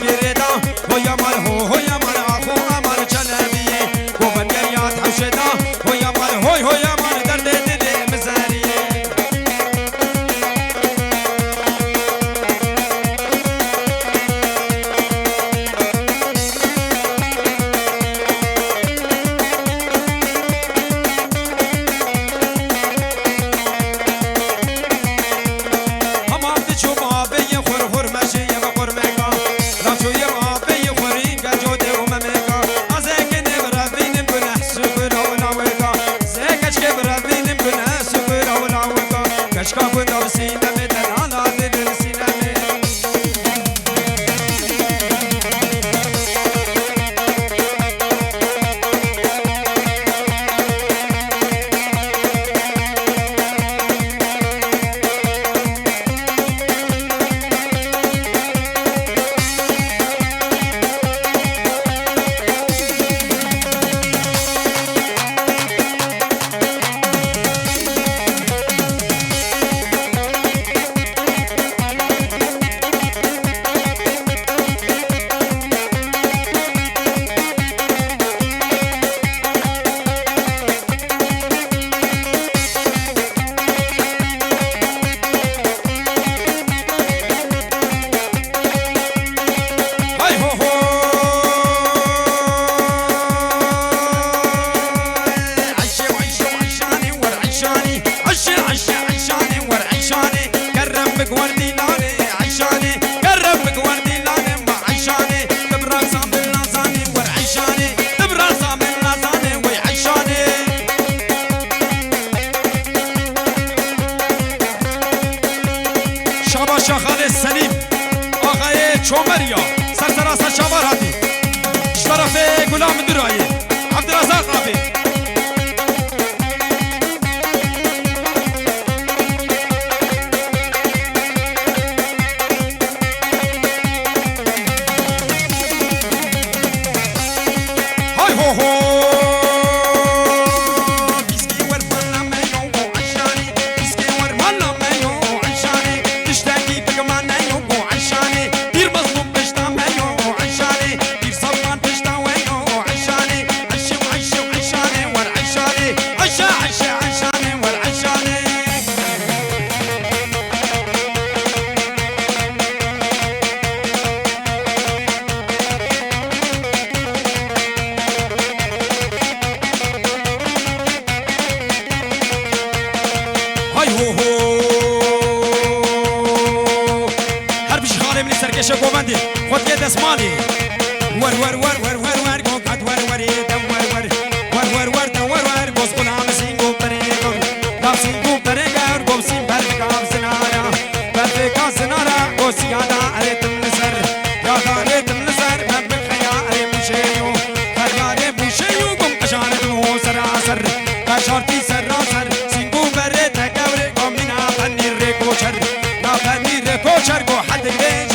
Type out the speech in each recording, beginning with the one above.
بيريدا ويا مال هو يا مال اخو امال جنبيه ومن يريات حشدا ويا مال هو يا مال درد دل مزاريه شاخال سلیم آقای چومریا سرسراسر شاور هاتی شرف غلام درایی عبدالرزاق آبی های هو هو سرکش گوبندی خود که دستمالی ور ور ور ور ور ور گوکات ور وری دم ور ور ور ور ور دم ور ور گوز غلام سینگو پرینگم دام سینگو پرینگر گوم سین برکام سنارا برکام سنارا گوسیادا ارتم نسر یادا ارتم نسر من بخیا اری مشیو خیاره مشیو گم کشان دو سراسر کشارتی سراسر سینگو بره تکبر گمینا پنیر کوچر نا پنیر کوچر گو حد گریج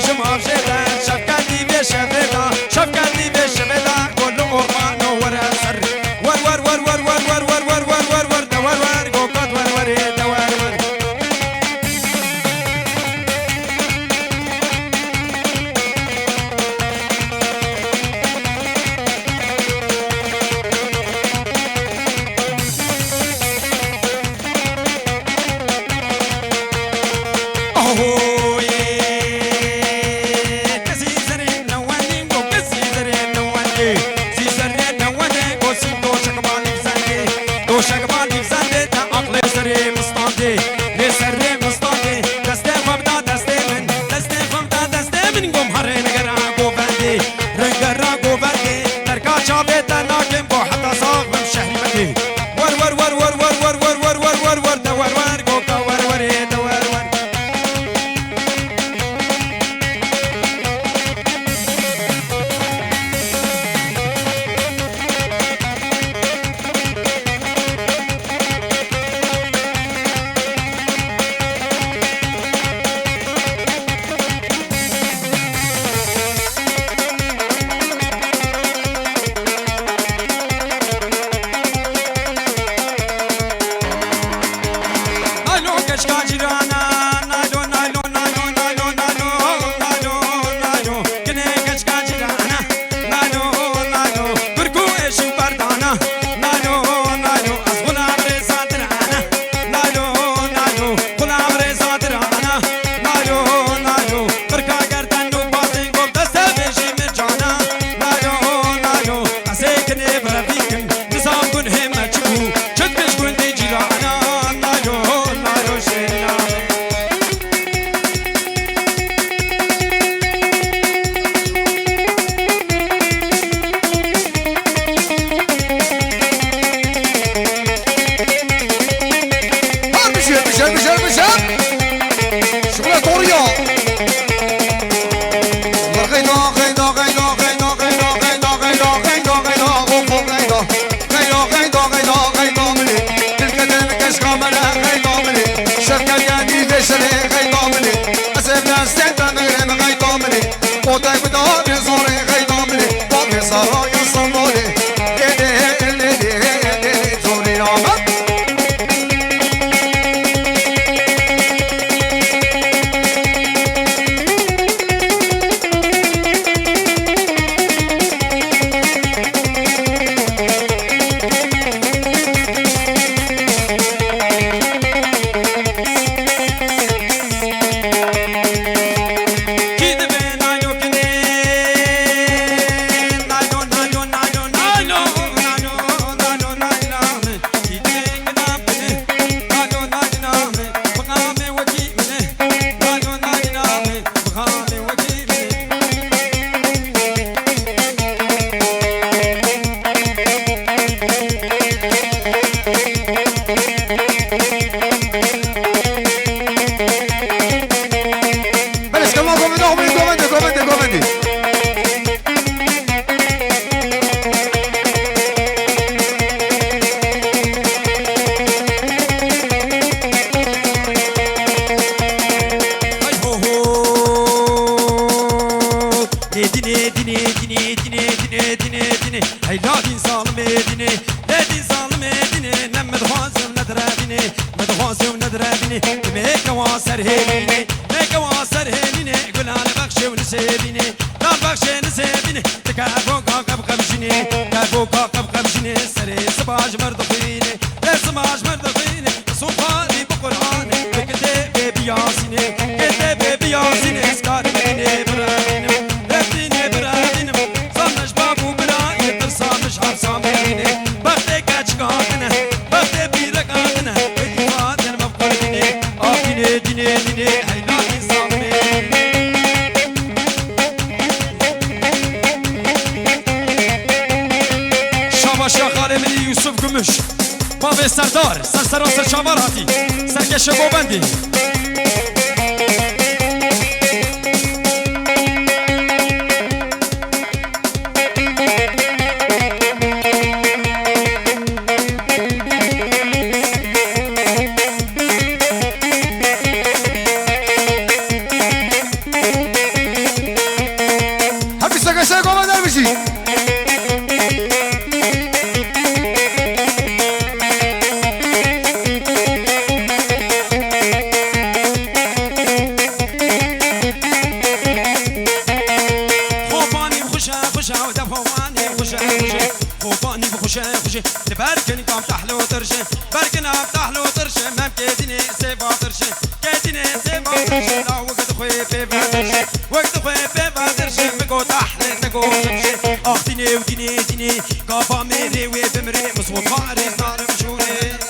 شما شدر شکتی به شب سرای سنباله زوری آمد سردار سرسران سرشاور هاتی سرکش گوبندی همی سرکش گوبندر بشی بركن كم تحلو ترشن بركن عم تحلو ترشن مم كديني سيفا ترشن كديني سيفا ترشن لا وقت خوي في ترشن وقت خوي في ترشن مكو تحلن مكو ترشن اختيني وديني ديني كافا ميري وبمري مصوت فارس نار مشوري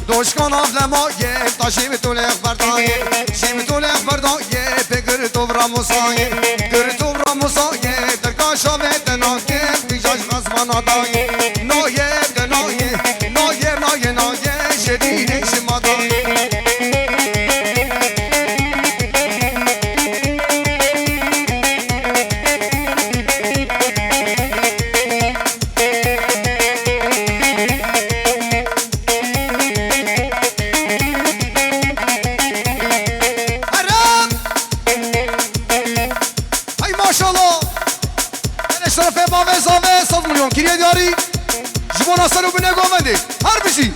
دوشکان آفلمایه تا شیم تو لخ بردایه شیم تو لخ بردایه بگر تو برا مسایه گر تو برا مسایه در کاشا بدنایه بیجاش غزمان آدایه نایه دنایه نایه نایه نایه شدیده شمادایه Nasıl bu ne gömedi? Harbisi.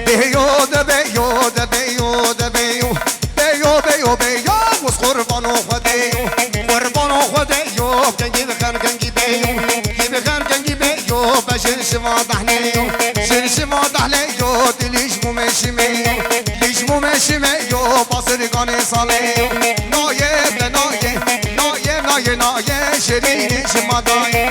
Beyo de beyo de beyo de beyo beyo beyo beyo was kurbanı xdeyo kurbanı xdeyo kengi bekar kengi beyo kengi bekar kengi beyo başır şiva dahleyo şir şiva dahleyo diliş mu meşmeyo mu meşmeyo basır gane saleyo naye be naye naye naye naye şerini şimadaye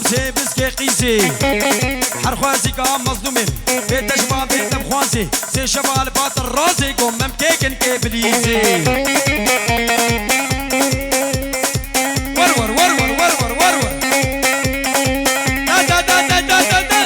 سي بسكي قيسي حرخوازي كام مظلومين بيت شباب بيت بخوازي سي شباب باطل رازي قوم ممكيكن كيبليزي ورور ورور ورور ورور دا دا دا دا دا دا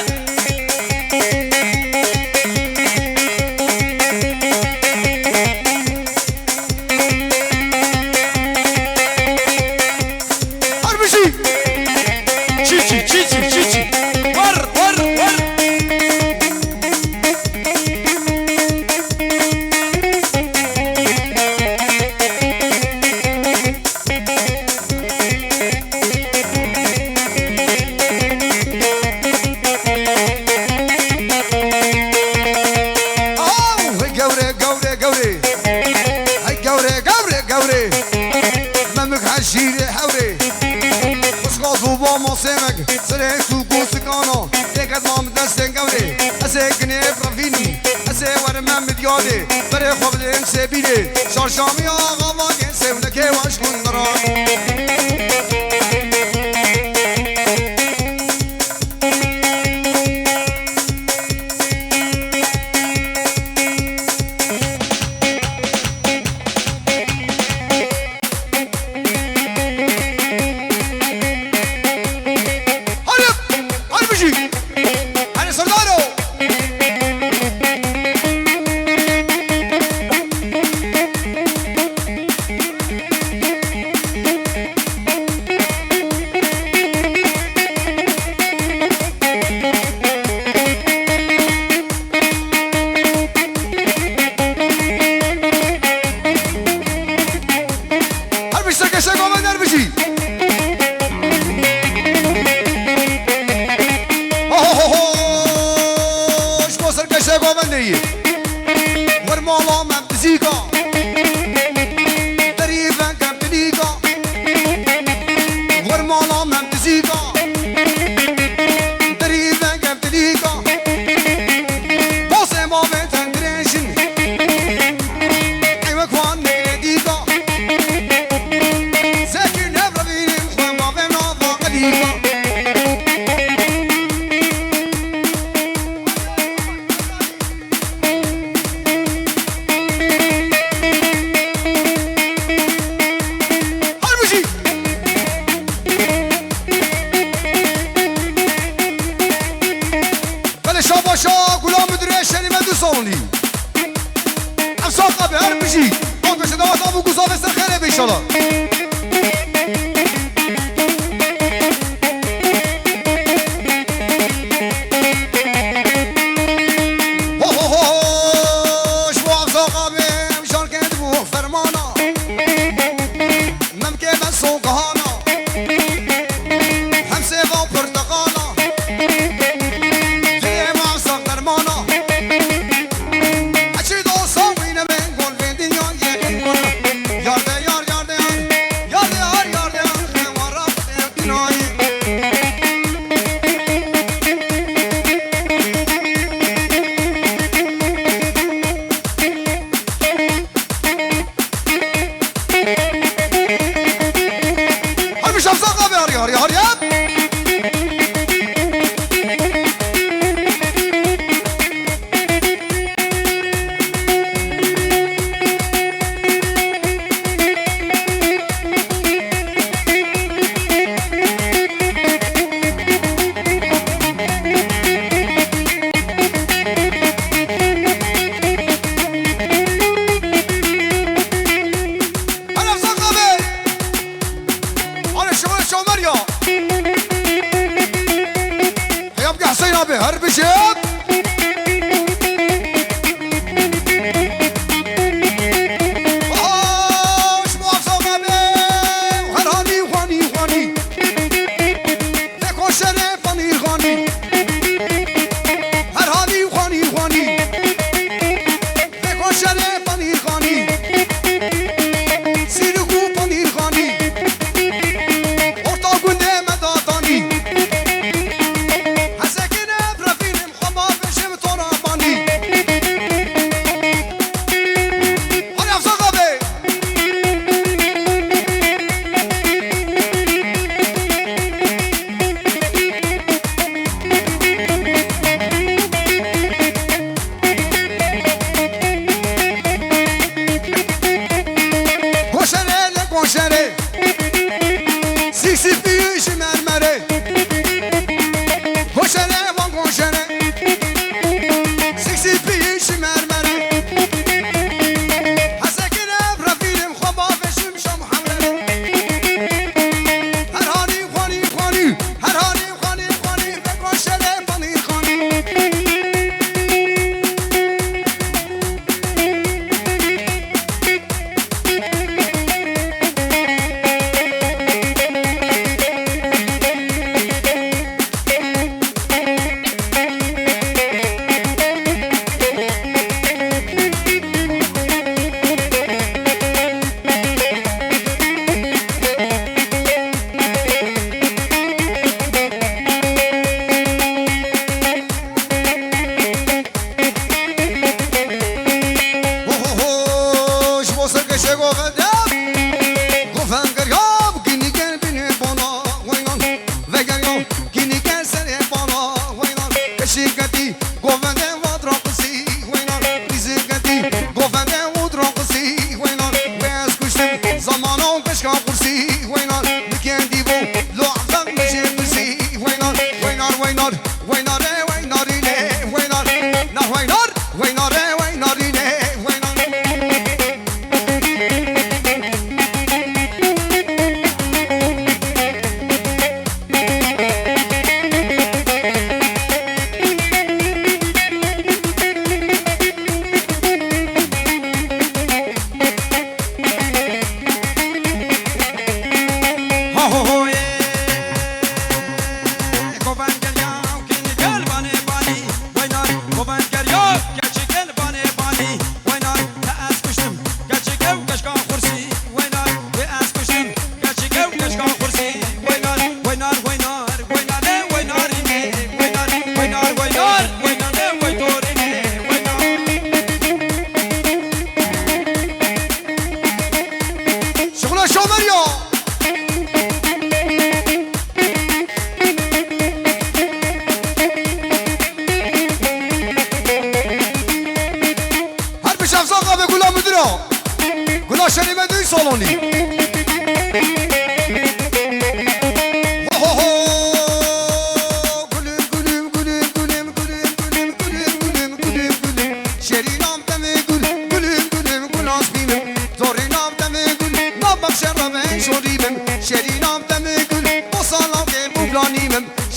شامي آقا ما گنسه ولکه واش کن دران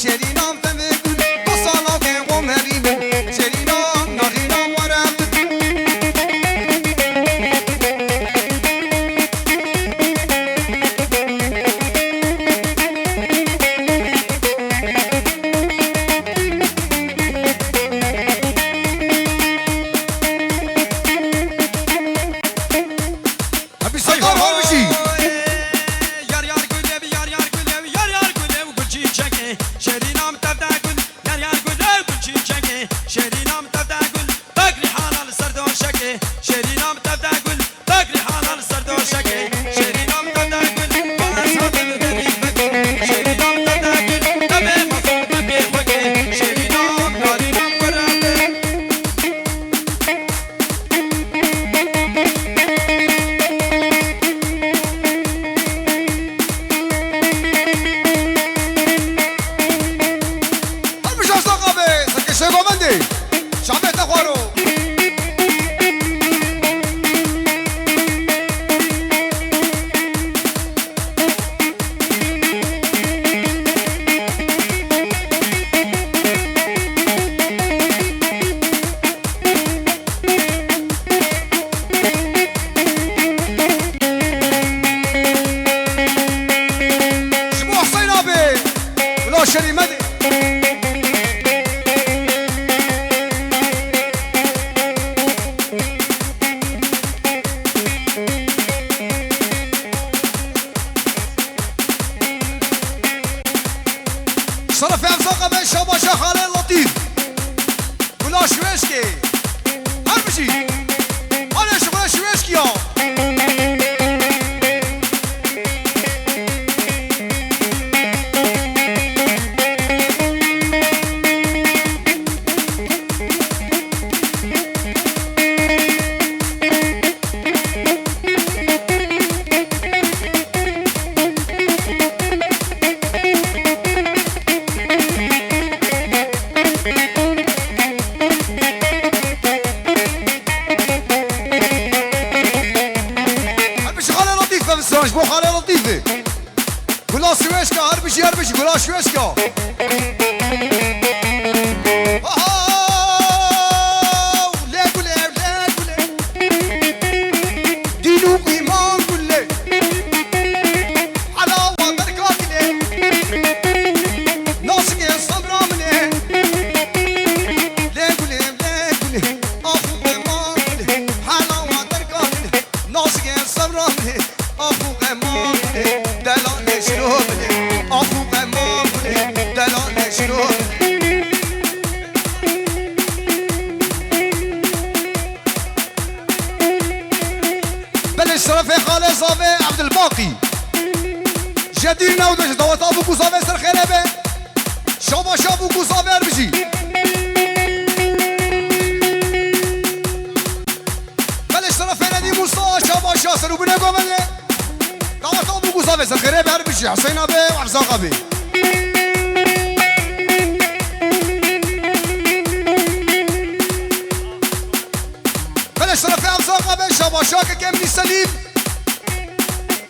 شرینام تمگون قصالا که قمریم شرینام نارینام ورم هبی ساقا باشی Yar yar gülev yar yar gülev yar yar gülev gül çiçeği Şerinam tevde gül yar yar gülev gül çiçeği Şerinam tevde gül Bakri halal serdöşeki Şerinam tevde gül Bakri halal serdöşeki Şerinam tevde gül Bağırsadım bebi feki Şerinam tevde gül Tabi mafum bebi feki Şerinam narinam verabe هر بشار ساقا به سرکشه گامنده شامت نخوارو شبو حسين ابي ولا شريمدي شرف امساقه به شاباشا خاله لطيف ولا شويشكي هر بشي انا شغله شويشكي ها هر بشي خاله لطيفه بالسراج بو خاله لطيفه ولا شويشكي هر بشي ولا شويشكي لا قول لا قول دينو قيمان قول على وبركات ناسك يا صبر منه لا قول اخو قيمان قول على وبركات ناسك يا صبر منه اخو قيمان قول دلال شنو منه اخو قيمان قول دلال شنو منه بلش شرفي خالي صافي عبد الباقي جدير نودش دوات ابو صافي سر خيره به شابا شابو صافي اربجي بلش شرفي ندي موسى شابا شاسر وبنا قومه دوات ابو صافي سر خيره به اربجي حسين ابي وعبزاق ابي بلش شرفي عبزاق ابي شابا شاك كمني سليم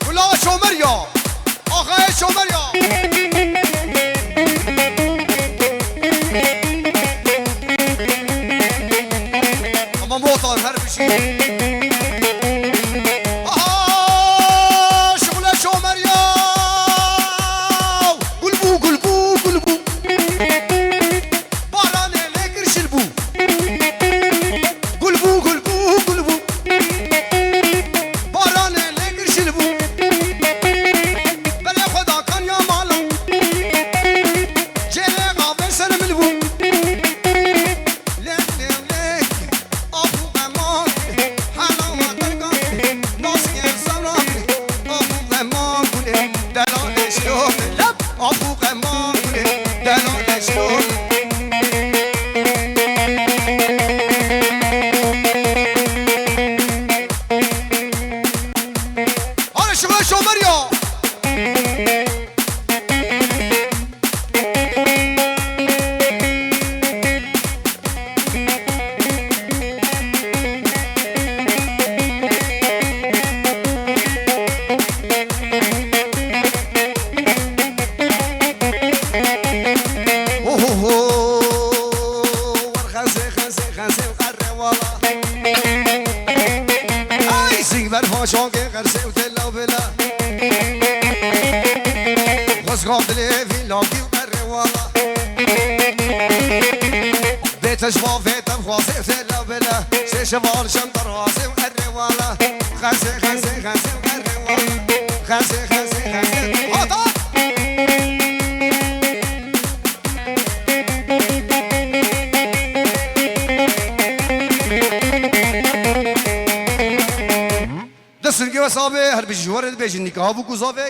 ولا شومريا آقای شومریا اما موطن هر بشی شغل شومریا قلبو قلبو قلبو بارانه لکر شلبو قلبو قلبو قلبو نام دلی فی لاکی اره والا بیتش با بیتم خواسته تلا بلا سه شوال شم دراسم اره والا خسه خسه خسه اره والا خسه خسه خسه آتا دسترگی و صابه هر بیش جوار بیش نکاح و گذابه